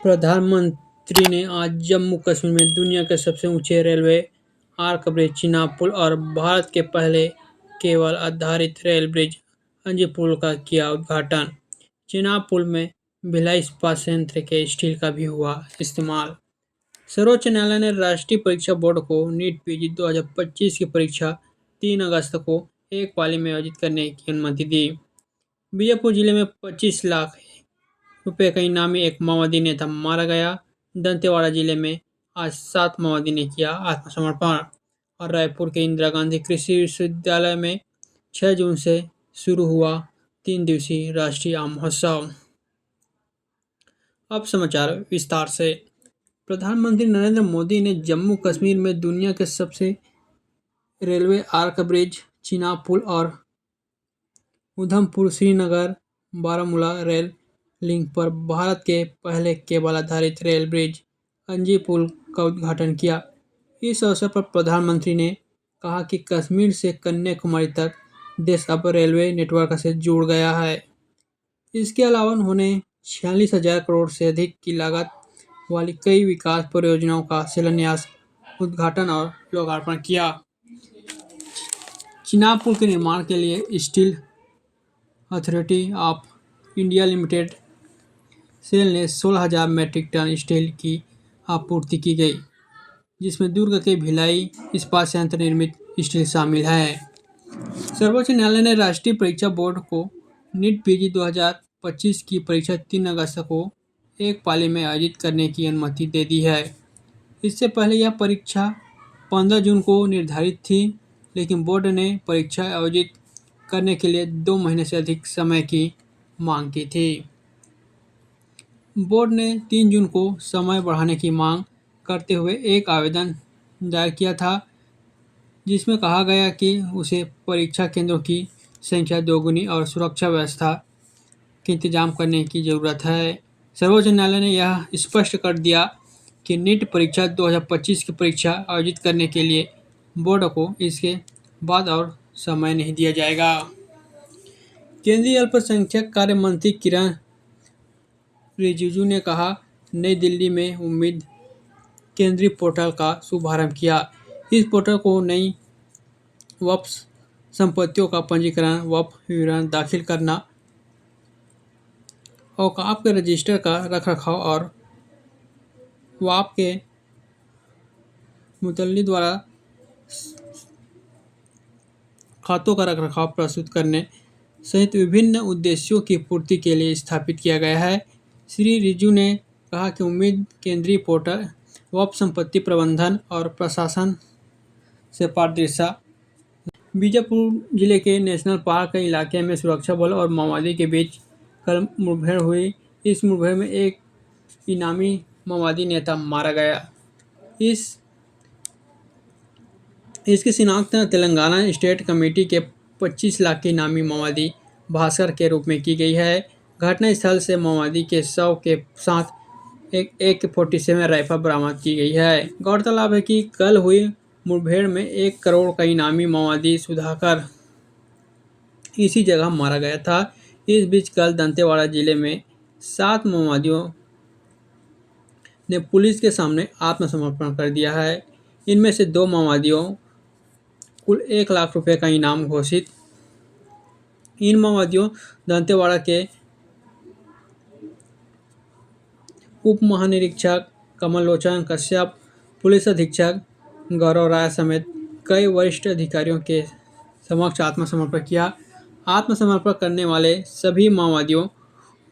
प्रधानमंत्री ने आज जम्मू कश्मीर में दुनिया के सबसे ऊंचे रेलवे आर्क ब्रिज चिनाब पुल और भारत के पहले केबल आधारित रेल ब्रिज अंजी पुल का किया उद्घाटन। चिनाब पुल में भिलाई इस्पात संयंत्र के स्टील का भी हुआ इस्तेमाल। सर्वोच्च न्यायालय ने राष्ट्रीय परीक्षा बोर्ड को नीट पीजी 2025 की परीक्षा 3 अगस्त को एक पाली में आयोजित करने की अनुमति दी। बीजापुर जिले में 25 लाख रुपए का इनामी एक माओवादी नेता मारा गया। दंतेवाड़ा जिले में आज 7 माओवादी ने किया आत्मसमर्पण। और रायपुर के इंदिरा गांधी कृषि विश्वविद्यालय में 6 जून से शुरू हुआ 3 दिवसीय राष्ट्रीय आम महोत्सव। अब समाचार विस्तार से। प्रधानमंत्री नरेंद्र मोदी ने जम्मू कश्मीर में दुनिया के सबसे रेलवे आर्क ब्रिज चिनाब पुल और उधमपुर श्रीनगर बारामूला रेल लिंक पर भारत के पहले केबल आधारित रेल ब्रिज अंजी पुल का उद्घाटन किया। इस अवसर पर प्रधानमंत्री ने कहा कि कश्मीर से कन्याकुमारी तक देश अब रेलवे नेटवर्क से जुड़ गया है। इसके अलावा उन्होंने 46,000 करोड़ से अधिक की लागत वाली कई विकास परियोजनाओं का शिलान्यास, उद्घाटन और लोकार्पण किया। चिनाब पुल के निर्माण के लिए Steel Authority of India Limited SAIL ने 16,000 मैट्रिक टन स्टील की आपूर्ति की गई, जिसमें दुर्ग के भिलाई इस्पात संयंत्र निर्मित स्टील शामिल है। सर्वोच्च न्यायालय ने राष्ट्रीय परीक्षा बोर्ड को नीट पीजी 2025 की परीक्षा 3 अगस्त को एक पाली में आयोजित करने की अनुमति दे दी है। इससे पहले यह परीक्षा 15 जून को निर्धारित थी, लेकिन बोर्ड ने परीक्षा आयोजित करने के लिए 2 महीने से अधिक समय की मांग की थी। बोर्ड ने 3 जून को समय बढ़ाने की मांग करते हुए एक आवेदन दायर किया था, जिसमें कहा गया कि उसे परीक्षा केंद्रों की संख्या दोगुनी और सुरक्षा व्यवस्था के इंतजाम करने की ज़रूरत है। सर्वोच्च न्यायालय ने यह स्पष्ट कर दिया कि नीट परीक्षा 2025 की परीक्षा आयोजित करने के लिए बोर्ड को इसके बाद और समय नहीं दिया जाएगा। केंद्रीय अल्पसंख्यक कार्य मंत्री किरण रिजिजू ने कहा, नई दिल्ली में उम्मीद केंद्रीय पोर्टल का शुभारंभ किया। इस पोर्टल को नई वक्फ संपत्तियों का पंजीकरण, वक्फ विवरण दाखिल करना, औकाफ के रजिस्टर का रखरखाव और वक्फ के मुतल्ली द्वारा खातों का रखरखाव प्रस्तुत करने सहित विभिन्न उद्देश्यों की पूर्ति के लिए स्थापित किया गया है। श्री रिजिजू ने कहा कि उम्मीद केंद्रीय पोर्टल वक्फ संपत्ति प्रबंधन और प्रशासन से पारदर्शिता। बीजापुर जिले के नेशनल पार्क इलाके में सुरक्षा बल और माओवादी के बीच कल मुठभेड़ हुई। इस मुठभेड़ में एक इनामी माओवादी नेता मारा गया। इसकी शिनाख्त तेलंगाना स्टेट कमेटी के 25 लाख के इनामी माओवादी भास्कर के रूप में की गई है। घटनास्थल से माओवादी के शव के साथ एक AK-47 राइफल बरामद की गई है। गौरतलब है कि कल हुई मुठभेड़ में 1 करोड़ का इनामी माओवादी सुधाकर इसी जगह मारा गया था। इस बीच कल दंतेवाड़ा जिले में 7 माओवादियों ने पुलिस के सामने आत्मसमर्पण कर दिया है। इनमें से 2 माओवादियों कुल 1 लाख रुपए का इनाम घोषित। इन माओवादियों दंतेवाड़ा के उप महानिरीक्षक कमल लोचन कश्यप, पुलिस अधीक्षक गौरव राय समेत कई वरिष्ठ अधिकारियों के समक्ष आत्मसमर्पण किया। आत्मसमर्पण करने वाले सभी माओवादियों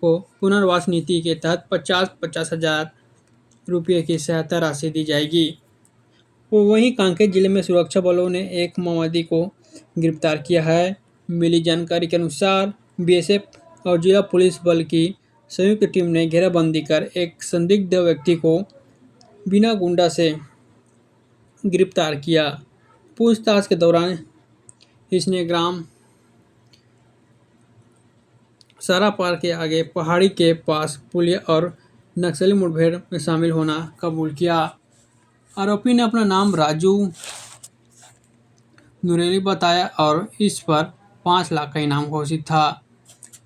को पुनर्वास नीति के तहत 50-50 हजार रुपये की सहायता राशि दी जाएगी। वहीं कांकेर जिले में सुरक्षा बलों ने एक माओवादी को गिरफ्तार किया है। मिली जानकारी के अनुसार BSF और जिला पुलिस बल की संयुक्त टीम ने घेराबंदी कर एक संदिग्ध व्यक्ति को बिना गुंडा से गिरफ्तार किया। पूछताछ के दौरान इसने ग्राम सारापार के आगे पहाड़ी के पास पुलिया और नक्सली मुठभेड़ में शामिल होना कबूल किया। आरोपी ने अपना नाम राजू नुरेली बताया और इस पर 5 लाख का इनाम घोषित था।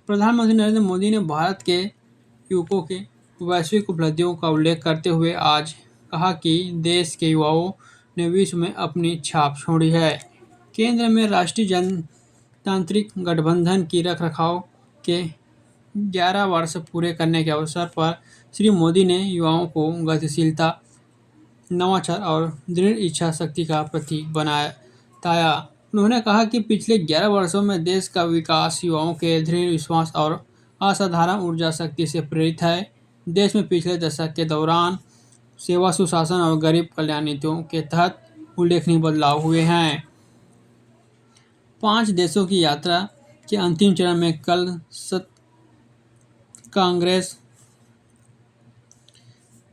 प्रधानमंत्री नरेंद्र मोदी ने भारत के युवकों के वैश्विक उपलब्धियों का उल्लेख करते हुए आज कहा कि देश के युवाओं ने विश्व में अपनी छाप छोड़ी है। केंद्र में राष्ट्रीय जनतांत्रिक गठबंधन की रखरखाव के 11 वर्ष पूरे करने के अवसर पर श्री मोदी ने युवाओं को गतिशीलता, नवाचार और दृढ़ इच्छा शक्ति का प्रतीक बताया। उन्होंने कहा कि पिछले 11 वर्षों में देश का विकास युवाओं के दृढ़ विश्वास और असाधारण ऊर्जा शक्ति से प्रेरित है। देश में पिछले दशक के दौरान सेवा सुशासन और गरीब कल्याण नीतियों के तहत उल्लेखनीय बदलाव हुए हैं। 5 देशों की यात्रा के अंतिम चरण में कल कांग्रेस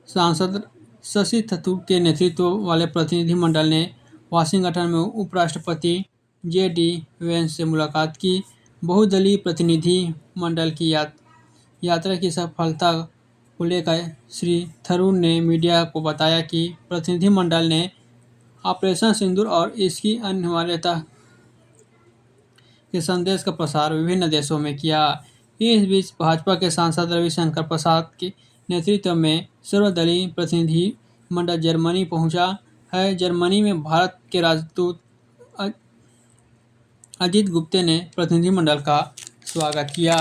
सांसद शशि थरूर के नेतृत्व वाले प्रतिनिधिमंडल ने वाशिंगटन में उपराष्ट्रपति जे.डी. वेंस से मुलाकात की। बहुदलीय प्रतिनिधि मंडल की यात्रा की सफलता को लेकर श्री थरूर ने मीडिया को बताया कि प्रतिनिधिमंडल ने ऑपरेशन सिंदूर और इसकी अनिवार्यता के संदेश का प्रसार विभिन्न देशों में किया। इस बीच भाजपा के सांसद रविशंकर प्रसाद के नेतृत्व में सर्वदलीय प्रतिनिधि मंडल जर्मनी पहुंचा है। जर्मनी में भारत के राजदूत अजीत गुप्ते ने प्रतिनिधिमंडल का स्वागत किया।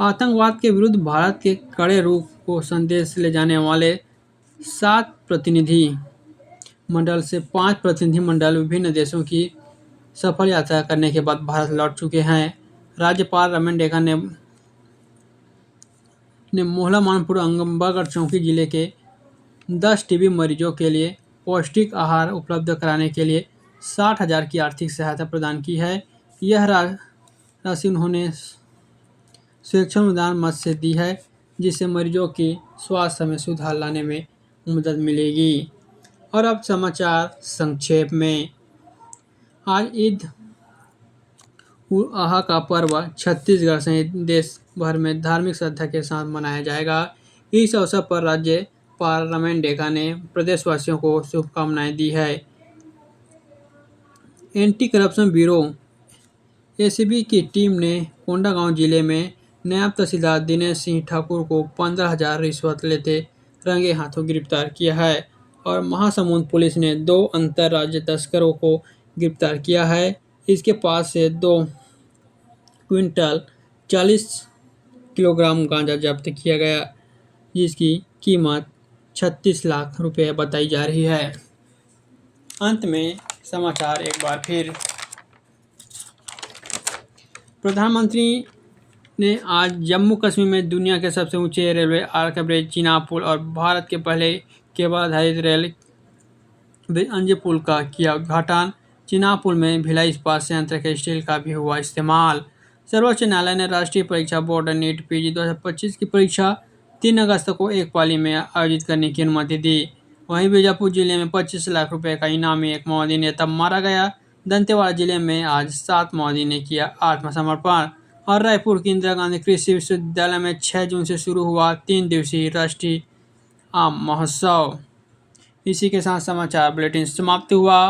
आतंकवाद के विरुद्ध भारत के कड़े रुख को संदेश ले जाने वाले 7 प्रतिनिधि मंडल से 5 प्रतिनिधिमंडल विभिन्न देशों की सफल यात्रा करने के बाद भारत लौट चुके हैं। राज्यपाल रमेन डेका ने मोहला मानपुर अंबागढ़ चौकी जिले के 10 टीबी मरीजों के लिए पौष्टिक आहार उपलब्ध कराने के लिए 60,000 की आर्थिक सहायता प्रदान की है। यह राशि उन्होंने स्वेच्छा अनुदान मद से दी है, जिससे मरीजों की स्वास्थ्य में सुधार लाने में मदद मिलेगी। और अब समाचार संक्षेप में। आज ईद उल अहा का पर्व छत्तीसगढ़ सहित देश भर में धार्मिक श्रद्धा के साथ मनाया जाएगा। इस अवसर पर राज्यपाल रमेन डेका ने प्रदेशवासियों को शुभकामनाएं दी है। एंटी करप्शन ब्यूरो एसीबी की टीम ने कोंडागांव जिले में नायब तहसीलदार दिनेश सिंह ठाकुर को 15,000 रिश्वत लेते रंगे हाथों गिरफ्तार किया है। और महासमुंद पुलिस ने 2 अंतर्राज्यीय तस्करों को गिरफ्तार किया है। इसके पास से 2 क्विंटल 40 किलोग्राम गांजा जब्त किया गया, जिसकी कीमत 36 लाख रुपए बताई जा रही है। अंत में समाचार एक बार फिर। प्रधानमंत्री ने आज जम्मू कश्मीर में दुनिया के सबसे ऊंचे रेलवे आर्क ब्रिज चिनाब पुल और भारत के पहले केबल आधारित रेल ब्रिज अंजे पुल का किया उद्घाटन। चिनाब पुल में भिलाई इस्पात संयंत्र के स्टील का भी हुआ इस्तेमाल। सर्वोच्च न्यायालय ने राष्ट्रीय परीक्षा बोर्ड नीट पीजी 2025 की परीक्षा 3 अगस्त को एक पाली में आयोजित करने की अनुमति दी। वहीं बीजापुर जिले में 25 लाख रुपए का इनामी एक माओवादी नेता मारा गया। दंतेवाड़ा जिले में आज 7 माओवादी ने किया आत्मसमर्पण। और रायपुर के इंदिरा गांधी कृषि विश्वविद्यालय में 6 जून से शुरू हुआ 3 दिवसीय राष्ट्रीय आम महोत्सव। इसी के साथ समाचार बुलेटिन समाप्त हुआ।